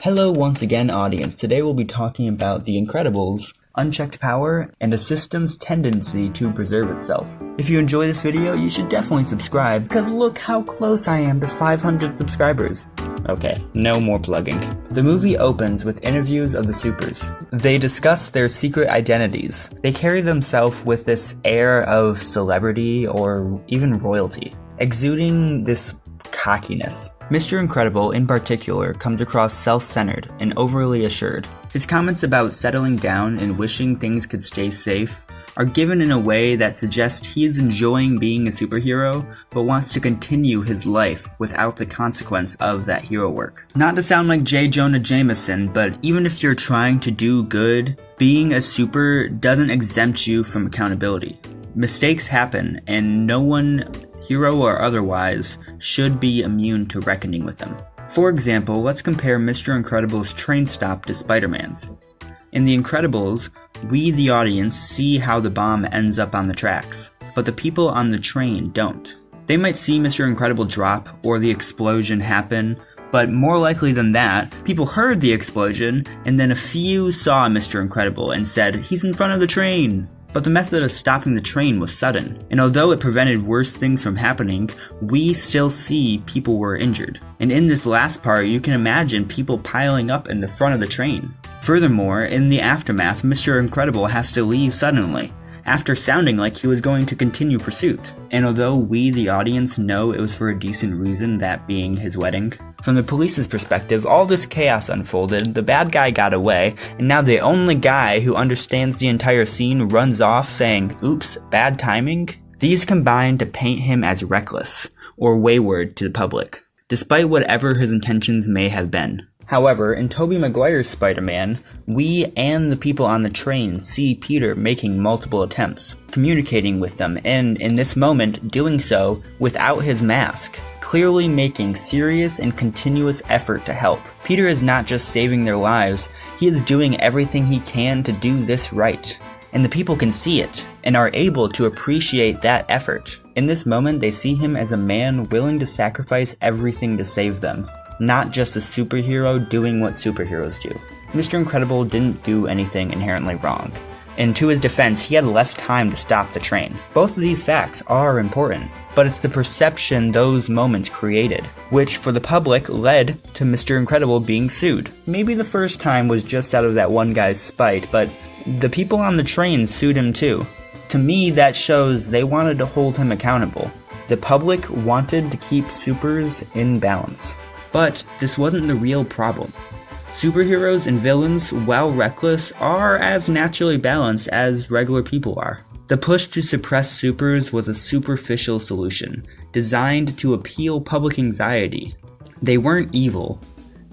Hello once again, audience. Today we'll be talking about The Incredibles, unchecked power, and a system's tendency to preserve itself. If you enjoy this video, you should definitely subscribe, because look how close I am to 500 subscribers. Okay, no more plugging. The movie opens with interviews of the supers. They discuss their secret identities. They carry themselves with this air of celebrity or even royalty, exuding this cockiness. Mr. Incredible, in particular, comes across self-centered and overly assured. His comments about settling down and wishing things could stay safe are given in a way that suggests he is enjoying being a superhero, but wants to continue his life without the consequence of that hero work. Not to sound like J. Jonah Jameson, but even if you're trying to do good, being a super doesn't exempt you from accountability. Mistakes happen, and no one, hero or otherwise, should be immune to reckoning with them. For example, let's compare Mr. Incredible's train stop to Spider-Man's. In The Incredibles, we, the audience, see how the bomb ends up on the tracks, but the people on the train don't. They might see Mr. Incredible drop or the explosion happen, but more likely than that, people heard the explosion and then a few saw Mr. Incredible and said, "He's in front of the train." But the method of stopping the train was sudden, and although it prevented worse things from happening, we still see people were injured. And in this last part, you can imagine people piling up in the front of the train. Furthermore, in the aftermath, Mr. Incredible has to leave suddenly, after sounding like he was going to continue pursuit. And although we, the audience, know it was for a decent reason, that being his wedding, from the police's perspective, all this chaos unfolded, the bad guy got away, and now the only guy who understands the entire scene runs off saying, "Oops, bad timing?" These combine to paint him as reckless, or wayward to the public, despite whatever his intentions may have been. However, in Tobey Maguire's Spider-Man, we and the people on the train see Peter making multiple attempts, communicating with them, and in this moment, doing so without his mask, clearly making serious and continuous effort to help. Peter is not just saving their lives, he is doing everything he can to do this right. And the people can see it, and are able to appreciate that effort. In this moment, they see him as a man willing to sacrifice everything to save them. Not just a superhero doing what superheroes do. Mr. Incredible didn't do anything inherently wrong, and to his defense, he had less time to stop the train. Both of these facts are important, but it's the perception those moments created, which for the public led to Mr. Incredible being sued. Maybe the first time was just out of that one guy's spite, but the people on the train sued him too. To me, that shows they wanted to hold him accountable. The public wanted to keep supers in balance. But this wasn't the real problem. Superheroes and villains, while reckless, are as naturally balanced as regular people are. The push to suppress supers was a superficial solution, designed to appeal public anxiety. They weren't evil,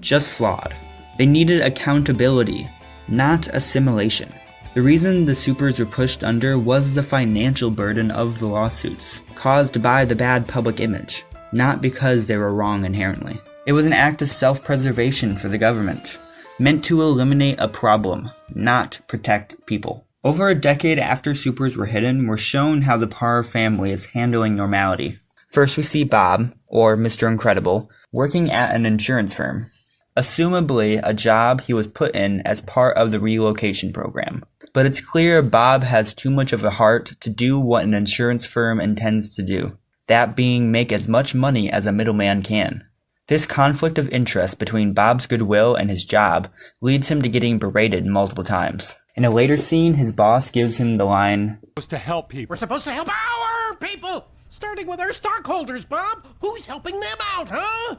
just flawed. They needed accountability, not assimilation. The reason the supers were pushed under was the financial burden of the lawsuits, caused by the bad public image, not because they were wrong inherently. It was an act of self-preservation for the government, meant to eliminate a problem, not protect people. Over a decade after supers were hidden, we're shown how the Parr family is handling normality. First we see Bob, or Mr. Incredible, working at an insurance firm, assumably a job he was put in as part of the relocation program. But it's clear Bob has too much of a heart to do what an insurance firm intends to do, that being make as much money as a middleman can. This conflict of interest between Bob's goodwill and his job leads him to getting berated multiple times. In a later scene, his boss gives him the line, We're supposed to help people. We're supposed to help our people! Starting with our stockholders, Bob! Who's helping them out, huh?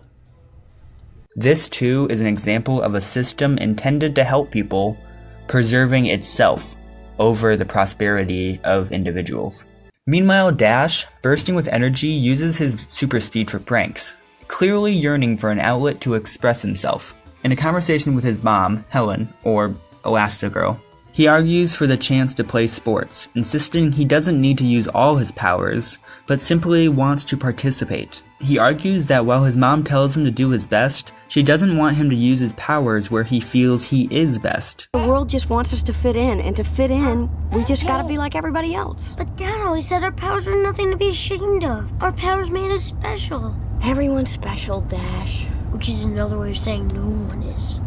This too is an example of a system intended to help people, preserving itself over the prosperity of individuals. Meanwhile, Dash, bursting with energy, uses his super speed for pranks, clearly yearning for an outlet to express himself. In a conversation with his mom, Helen, or Elastigirl, he argues for the chance to play sports, insisting he doesn't need to use all his powers, but simply wants to participate. He argues that while his mom tells him to do his best, she doesn't want him to use his powers where he feels he is best. The world just wants us to fit in, and to fit in, we just gotta be like everybody else. But Dad always said our powers were nothing to be ashamed of. Our powers made us special. Everyone's special, Dash. Which is another way of saying no one is.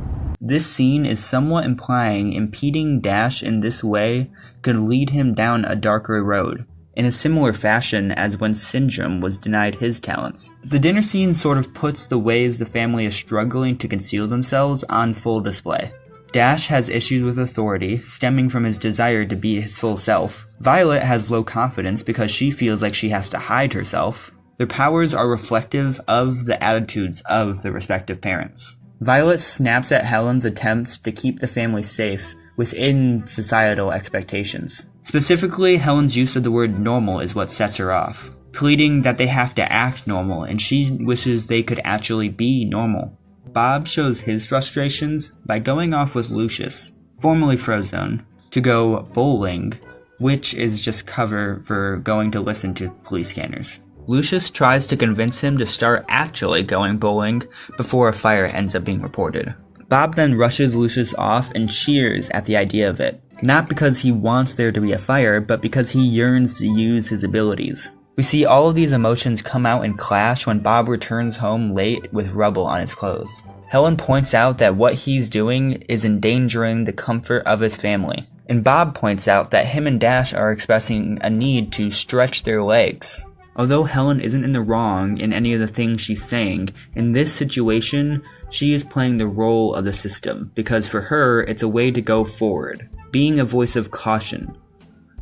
This scene is somewhat implying impeding Dash in this way could lead him down a darker road, in a similar fashion as when Syndrome was denied his talents. The dinner scene sort of puts the ways the family is struggling to conceal themselves on full display. Dash has issues with authority, stemming from his desire to be his full self. Violet has low confidence because she feels like she has to hide herself. Their powers are reflective of the attitudes of their respective parents. Violet snaps at Helen's attempts to keep the family safe within societal expectations. Specifically, Helen's use of the word normal is what sets her off, pleading that they have to act normal and she wishes they could actually be normal. Bob shows his frustrations by going off with Lucius, formerly Frozone, to go bowling, which is just cover for going to listen to police scanners. Lucius tries to convince him to start actually going bowling before a fire ends up being reported. Bob then rushes Lucius off and cheers at the idea of it, not because he wants there to be a fire, but because he yearns to use his abilities. We see all of these emotions come out and clash when Bob returns home late with rubble on his clothes. Helen points out that what he's doing is endangering the comfort of his family, and Bob points out that him and Dash are expressing a need to stretch their legs. Although Helen isn't in the wrong in any of the things she's saying, in this situation, she is playing the role of the system, because for her, it's a way to go forward, being a voice of caution,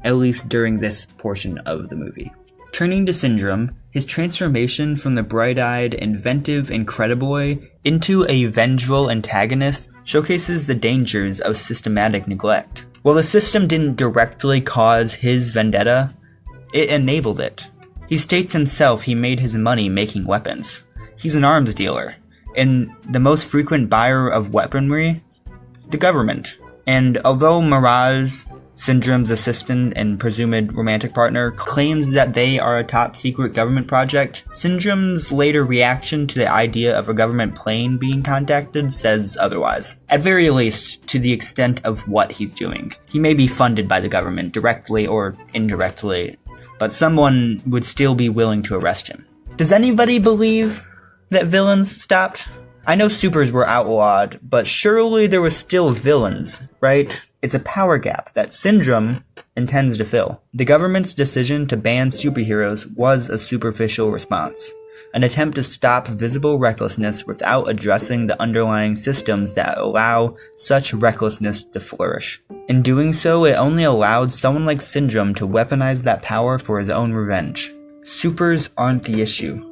at least during this portion of the movie. Turning to Syndrome, his transformation from the bright-eyed, inventive Incrediboy into a vengeful antagonist showcases the dangers of systematic neglect. While the system didn't directly cause his vendetta, it enabled it. He states himself he made his money making weapons. He's an arms dealer, and the most frequent buyer of weaponry, the government. And although Mirage, Syndrome's assistant and presumed romantic partner, claims that they are a top-secret government project, Syndrome's later reaction to the idea of a government plane being contacted says otherwise. At very least, to the extent of what he's doing. He may be funded by the government, directly or indirectly, but someone would still be willing to arrest him. Does anybody believe that villains stopped? I know supers were outlawed, but surely there were still villains, right? It's a power gap that Syndrome intends to fill. The government's decision to ban superheroes was a superficial response, an attempt to stop visible recklessness without addressing the underlying systems that allow such recklessness to flourish. In doing so, it only allowed someone like Syndrome to weaponize that power for his own revenge. Supers aren't the issue.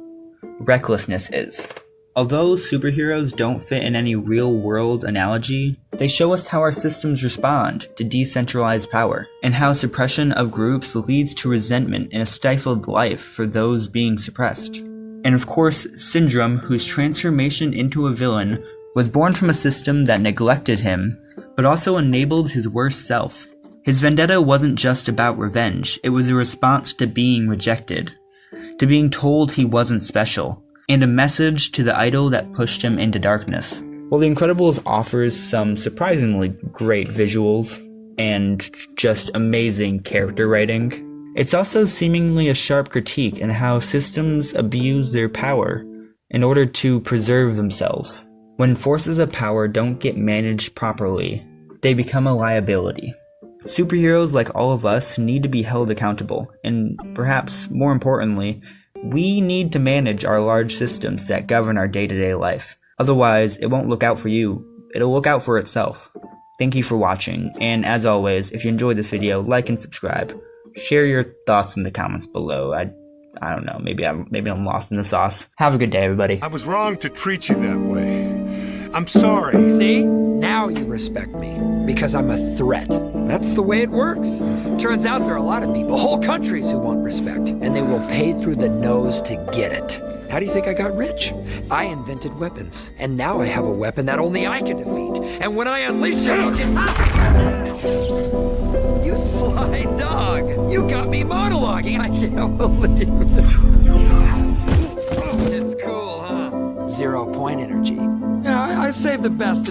Recklessness is. Although superheroes don't fit in any real-world analogy, they show us how our systems respond to decentralized power, and how suppression of groups leads to resentment and a stifled life for those being suppressed. And of course, Syndrome, whose transformation into a villain was born from a system that neglected him, but also enabled his worst self. His vendetta wasn't just about revenge, it was a response to being rejected, to being told he wasn't special, and a message to the idol that pushed him into darkness. While The Incredibles offers some surprisingly great visuals and just amazing character writing, it's also seemingly a sharp critique in how systems abuse their power in order to preserve themselves. When forces of power don't get managed properly, they become a liability. Superheroes, like all of us, need to be held accountable, and perhaps more importantly, we need to manage our large systems that govern our day-to-day life. Otherwise, it won't look out for you, it'll look out for itself. Thank you for watching, and as always, if you enjoyed this video, like and subscribe. Share your thoughts in the comments below. I don't know, maybe I'm lost in the sauce. Have a good day, everybody. I was wrong to treat you that way. I'm sorry. See? Now you respect me, because I'm a threat. That's the way it works. Turns out there are a lot of people, whole countries, who want respect, and they will pay through the nose to get it. How do you think I got rich? I invented weapons, and now I have a weapon that only I can defeat. And when I unleash it, you'll get... You sly dog! You got me monologuing! I can't believe it. It's cool, huh? 0 point energy. Yeah, I saved the best.